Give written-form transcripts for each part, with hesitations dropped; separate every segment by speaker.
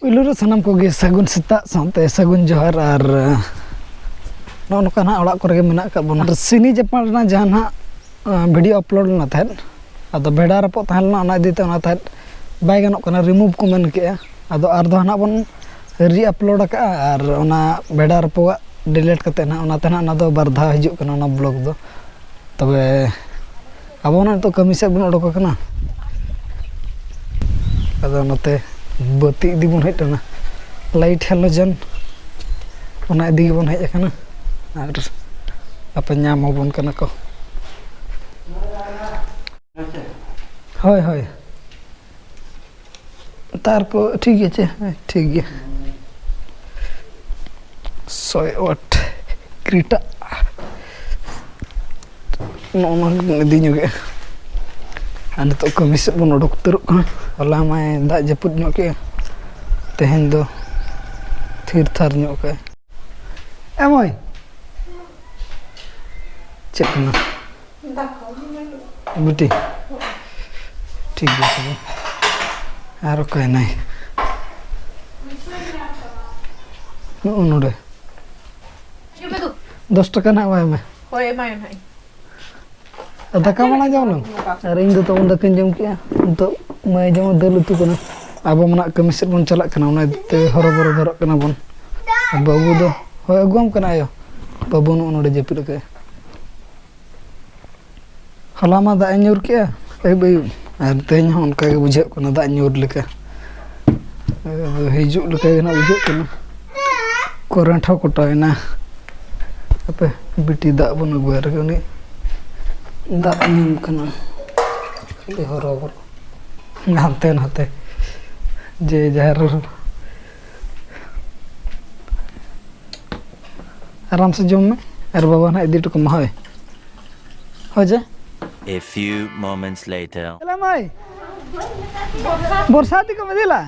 Speaker 1: पुलू रे सानाम कोगे सगुन सेता सानते सगुन जोहार और नोका ओड़ा करे मेना का बन सिनी जपान जहां वीडियो अपलोड ना था अदो बेड़ा रपो तहलना ना इदीते ना था बाय गानों कना रिमूव को मेन के अदो आर दो हना बन री अपलोड का और ओना बेड़ा रपो डिलीट करते ना ओना तना ना दो बार धा हिजुक कना ना ब्लॉग दो तबे अब ना तो कमी से बन ओडोक कना अदो नते बत्ती इदी बन हेटना लाइट हेलोजन ओना इदी बन हेज कना और apa nyamobon kana ko hoy hoy तार को ठीक है ठीक है 100 वाट क्रीटा नोना दी ᱧᱚᱜᱮ आने तो कमी से बन ओडोक तरु होला माय दा जपुद ᱧᱚᱜᱮ तेहन दो थीर थार ᱧᱚᱜᱮ एमोय चेकना बुटी ठीक है सब आरो कहीं नहीं नोडे 10 टका ना वाय में
Speaker 2: होय माय नहीं
Speaker 1: दाका माना जाओ ना अरे इन तो उन दकिन जम किया तो मैं जम दल उतु कना अब मना कमी से बन चला कना उना ते हरो बरो धरो कना बन बाबू दो होय अगुम कना आयो बाबू नोडे जेपिल के हला मा दा न्यूर के बे और तेन उनका बुझे दा न्यूर लेका हिजु लेका ना बुझे कना करंट हो कटायना अपे बिटी दा बन अगुआर के उनी दा निम कना ले हरोबर नाते नाते जे जहर आराम से जम में और बाबा ना इदी टुक माय हो जा
Speaker 3: A few moments later.
Speaker 1: Hello, Mai. Borsati ko medila.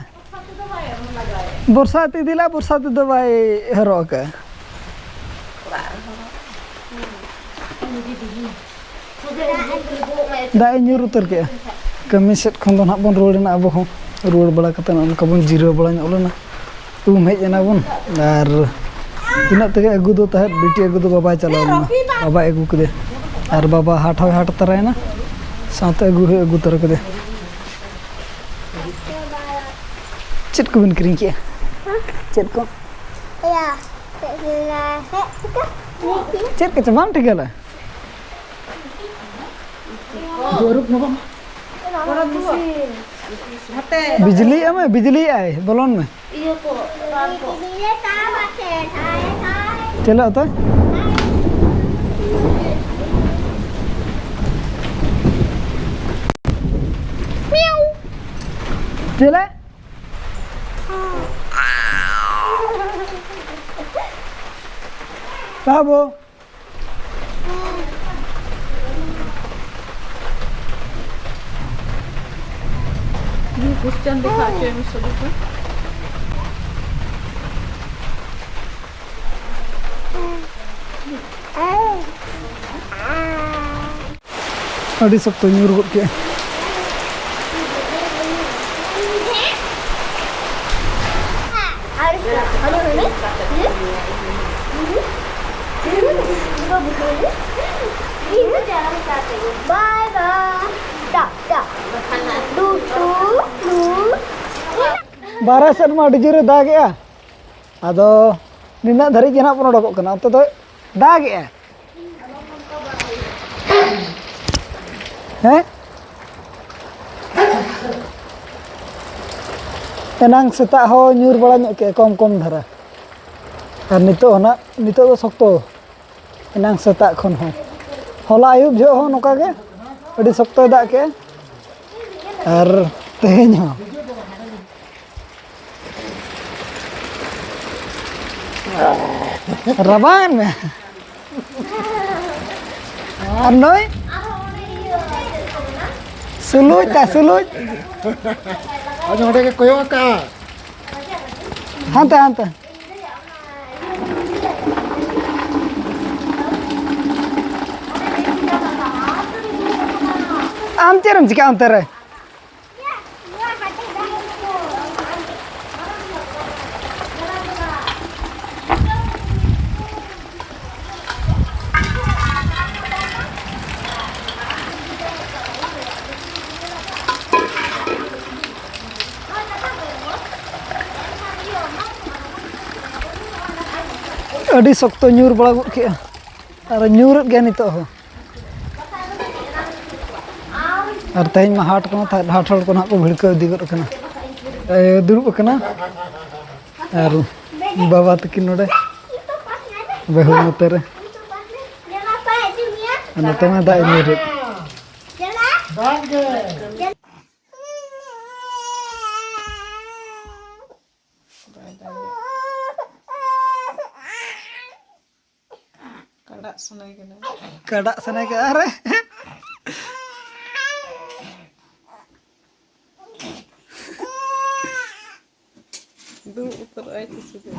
Speaker 1: Borsati dila, borsati do bay hero ka. Da nyur utar ke. Kami set khon do nak bon road na abo ho. Road bala kata na ka bon zero bala nyol na. Tu hej na bon. Ar ina tege agu do ta biti agu do baba chala na. Baba agu kede. और बाबा हाट हाट तरह ना साथ अगू तरह के चट को बन करें क्या चट को चट के चबाम ठीक है बिजली है मैं बिजली आए बलोन में चलो तो चले बाबू
Speaker 2: ये क्वेश्चन दिखाते हैं सभी को
Speaker 1: अड़ी सब तो न्यूर गुड के बारह सेट में अड़ी जोरे दाग गया अदो निना धरी के ना बन ओडोक कना तो दाग गया हैं एनांग सेता हो न्यूर बड़ा ᱧᱚᱜ के कम कम धरा और नितो दो सख्तो एनांग सेता खन हो होला आयुब जो हो नोका के अड़ी सख्तो दाग के और तेहेñ हो रबान में और नई सुलुज
Speaker 4: आज होटे के कोयो का
Speaker 1: हांते हांते आम चेरम चिका अंतर है ᱟᱹᱰᱤ ᱥᱚᱠᱛᱚ ᱧᱩᱨ ᱵᱟᱲᱟ ᱜᱚᱫ ᱠᱮᱜᱼᱟ ᱟᱨ ᱧᱩᱨᱮᱫ ᱜᱮᱭᱟ ᱱᱤᱛᱚᱜ ᱦᱚᱸ ᱟᱨ ᱛᱮᱦᱮᱧ ᱢᱟ ᱦᱟᱴ ᱠᱟᱱᱟ ᱛᱟᱦᱮᱸᱫ ᱦᱟᱴ ᱦᱚᱲ ᱠᱚ ᱱᱟᱦᱟᱜ ᱠᱚ ᱵᱷᱤᱲᱠᱟᱹᱣ ᱤᱫᱤ ᱜᱚᱫ ᱟᱠᱟᱱᱟ ᱫᱩᱲᱩᱵ ᱟᱠᱟᱱᱟ ᱟᱨ ᱵᱟᱵᱟ ᱛᱟᱹᱠᱤᱱ ᱱᱚᱰᱮ ᱵᱟᱹᱦᱩ ᱱᱚᱛᱮ ᱨᱮ ᱱᱚᱛᱮ ᱢᱟ ᱫᱟᱜ ᱧᱩᱨᱮᱫ
Speaker 2: Kadak sunai kena.
Speaker 1: ᱠᱟᱰᱟᱜ ᱥᱟᱱᱟᱭ ᱠᱮᱫ ᱟᱨᱮ
Speaker 2: Du utar ay sudah.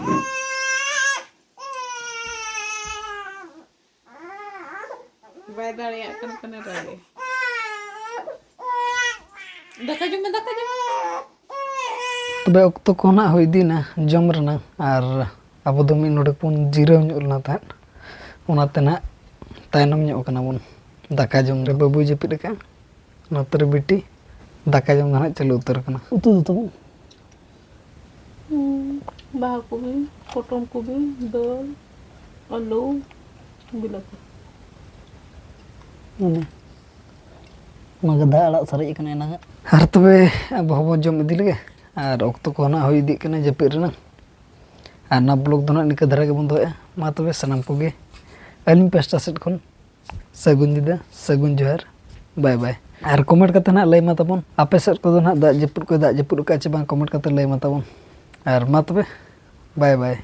Speaker 2: Bay dari akan kena dari. Daka jom.
Speaker 1: ᱛᱚᱵᱮ ᱚᱠᱛᱚ ᱠᱚ ᱱᱟᱜ ᱦᱩᱭ ᱤᱫᱤᱭᱮᱱᱟ ᱡᱚᱢ ᱨᱮᱱᱟᱜ ᱟᱨ ᱟᱵᱚ ᱫᱚ ᱢᱤᱫ ᱱᱚᱰᱮ ᱵᱚᱱ ᱡᱤᱨᱟᱹᱣ ᱧᱚᱜ ᱞᱮᱱᱟ ᱛᱟᱦᱮᱸᱫ ᱚᱱᱟᱛᱮ ᱱᱟᱜ ᱛᱟᱭᱱᱚᱢ ᱧᱚᱜ ᱠᱟᱱᱟ ᱵᱚᱱ ᱫᱟᱠᱟ ᱡᱚᱢ ᱨᱮ ᱵᱟᱹᱵᱩᱭ ᱡᱟᱹᱯᱤᱫ ᱟᱠᱟᱫ ᱱᱚᱛᱮ ᱨᱮ ᱵᱤᱴᱤ ᱫᱟᱠᱟ ᱡᱚᱢ ᱫᱚ ᱱᱟᱜ ᱪᱟᱹᱞᱩ ᱩᱛᱟᱹᱨ ᱠᱟᱱᱟ ᱩᱛᱩ ᱫᱚ ᱛᱟᱵᱚᱱ
Speaker 2: Bahan kubi, potong kubi, dal, alu, gula.
Speaker 1: ᱢᱟᱜᱫᱟ ᱟᱲᱟᱜ ᱥᱟᱨᱮᱡ ᱟᱠᱟᱱᱟ ᱮᱱᱟᱝ ᱟᱨ ᱛᱚᱵᱮ ᱟᱵᱚ ᱦᱚᱸᱵᱚᱱ ᱡᱚᱢ ᱤᱫᱤ ᱞᱮᱜᱮ ᱟᱨ ᱚᱠᱛᱚ ᱠᱚ ᱱᱟᱜ ᱦᱩᱭ ᱤᱫᱤᱜ ᱠᱟᱱᱟ ᱡᱟᱹᱯᱤᱫ ᱨᱮᱱᱟᱜ ᱟᱨ ᱚᱱᱟ ᱵᱞᱚᱜ ᱫᱚ ᱱᱟᱜ ᱱᱤᱝᱠᱟᱹ ᱫᱷᱟᱨᱟ ᱜᱮᱵᱚᱱ ᱫᱚᱦᱚᱭᱟ ᱢᱟ ᱛᱚᱵᱮ ᱥᱟᱱᱟᱢ ᱠᱚᱜᱮ ᱟᱹᱞᱤᱧ ᱯᱟᱥᱴᱟ ᱥᱮᱫ ᱠᱷᱚᱱ ᱥᱟᱹᱜᱩᱱ ᱧᱤᱫᱟᱹ ᱥᱟᱹᱜᱩᱱ ᱡᱚᱦᱟᱨ ᱵᱟᱭ ᱵᱟᱭ ᱟᱨ ᱠᱚᱢᱮᱱᱴ ᱠᱟᱛᱮ ᱱᱟᱜ ᱞᱟᱹᱭ ᱢᱟ ᱛᱟᱵᱚᱱ ᱟᱯᱮ ᱥᱮᱫ ᱠᱚᱫᱚ ᱱᱟᱜ ᱫᱟᱜ ᱡᱟᱹᱯᱩᱫ ᱠᱚ ᱫᱟᱜ ᱡᱟᱹᱯᱩᱫ ᱟᱠᱟᱫ ᱪᱮ ᱵᱟᱝ ᱠᱚᱢᱮᱱᱴ ᱠᱟᱛᱮ ᱞᱟᱹᱭ ᱢᱟ ᱛᱟᱵᱚᱱ ᱟᱨ ᱢᱟ ᱛᱚᱵᱮ ᱵᱟᱭ ᱵᱟᱭ